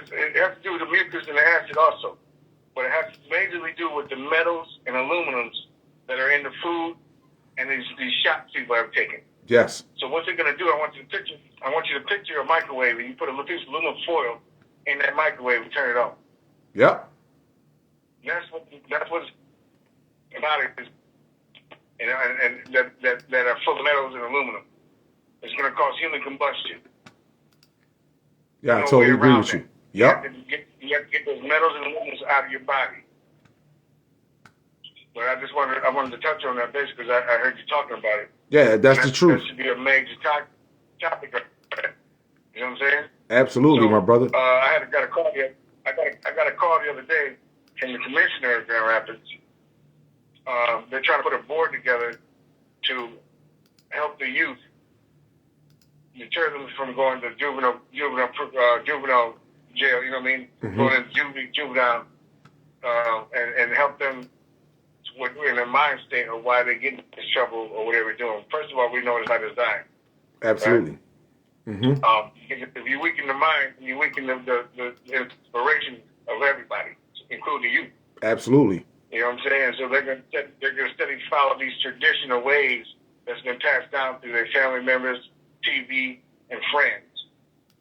it has to do with the mucus and the acid also, but it has to majorly do with the metals and aluminums that are in the food and these shots people have taken. Yes. So what's it going to do? I want you to picture a microwave, and you put a piece of aluminum foil in that microwave and turn it on. Yep. That's what's about it is, and that are full of metals and aluminum. It's going to cause human combustion. Yeah, I totally agree with you. Yep. You have to get those metals and aluminums out of your body. But I wanted to touch on that basically because I heard you talking about it. Yeah, that's the truth. That should be a major topic. You know what I'm saying? Absolutely, my brother. I got a call the other day from the commissioner of Grand Rapids. They're trying to put a board together to help the youth, deter them from going to juvenile jail. You know what I mean? Mm-hmm. Going to juvenile, and help them in their mind state of why they get in this trouble or whatever they're doing. First of all, we know it's by design. Absolutely. Right? Mm-hmm. If you weaken the mind, you weaken the inspiration of everybody, including you. Absolutely. You know what I'm saying? So they're going to steadily follow these traditional ways that's been passed down through their family members, TV, and friends.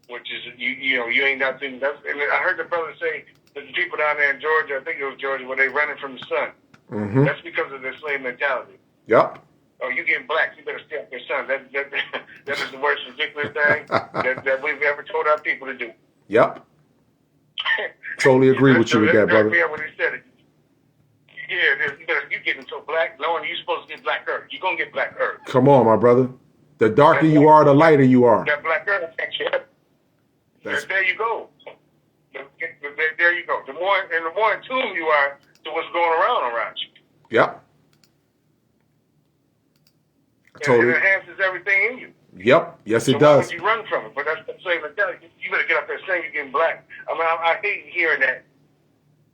Which is you ain't nothing. And I heard the brother say that the people down there in Georgia, I think it was Georgia, where they running from the sun. Mm-hmm. That's because of their slave mentality. Yep. Oh, you getting black, you better stay up your son. That is the worst ridiculous thing that we've ever told our people to do. Yep. Totally agree with you with that, brother. Yeah, when he said it. Yeah, you getting so black, knowing you're supposed to get black earth. You're going to get black earth. Come on, my brother. The darker you are, the lighter you are. That black earth takes you up. There you go. There you go. The more in tune you are to what's going around you. Yep. It enhances everything in you. Yep. Yes, it so does. Why would you run from it? But that's the same mentality. You better get up there saying you're getting black. I mean, I hate hearing that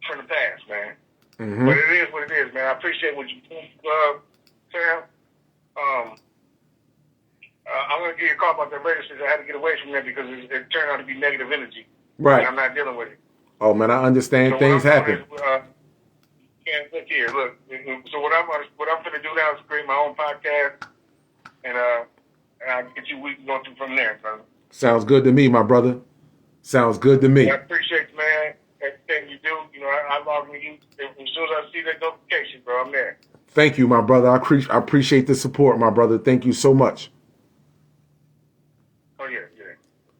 from the past, man. Mm-hmm. But it is what it is, man. I appreciate what you do, Sam. I'm going to give you a call about that radio station. I had to get away from that because it turned out to be negative energy. Right. And I'm not dealing with it. Oh, man, I understand. So things happen. Look here, look. So what I'm going to do now is create my own podcast, and I'll get you weeks going through from there, brother. Sounds good to me, my brother. Sounds good to me. I appreciate you, man. Everything you do, I log with you. As soon as I see that notification, bro, I'm there. Thank you, my brother. I appreciate the support, my brother. Thank you so much. Oh, yeah.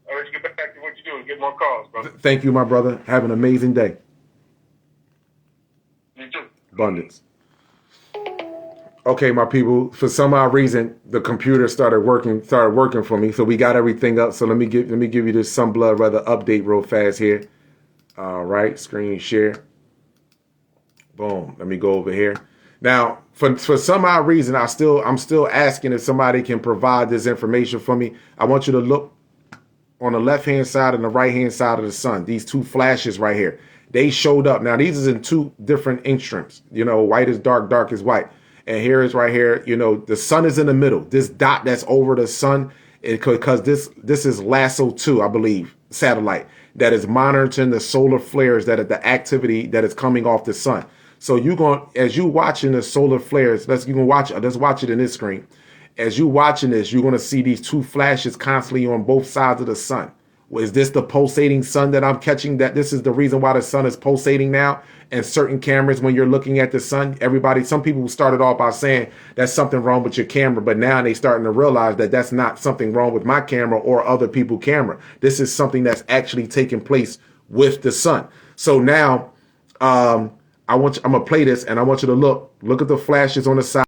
I'll let you get back to what you do and get more calls, brother. Thank you, my brother. Have an amazing day. You too. Abundance. Okay, my people, for some odd reason, the computer started working for me. So we got everything up. So let me give you this Some Blood Brother update real fast here. All right, screen share. Boom. Let me go over here. Now, for some odd reason, I'm still asking if somebody can provide this information for me. I want you to look on the left-hand side and the right-hand side of the sun. These two flashes right here. They showed up. Now, these is in two different instruments. White is dark, dark is white. And here is right here, the sun is in the middle. This dot that's over the sun, because this is LASSO 2, I believe, satellite, that is monitoring the solar flares, that are the activity that is coming off the sun. So as you watching the solar flares, let's watch it in this screen. As you watching this, you're going to see these two flashes constantly on both sides of the sun. Is this the pulsating sun that I'm catching? That this is the reason why the sun is pulsating now? And certain cameras, when you're looking at the sun, some people started off by saying that's something wrong with your camera, but now they starting to realize that that's not something wrong with my camera or other people's camera. This is something that's actually taking place with the sun. So now I'm gonna play this, and I want you to look at the flashes on the side.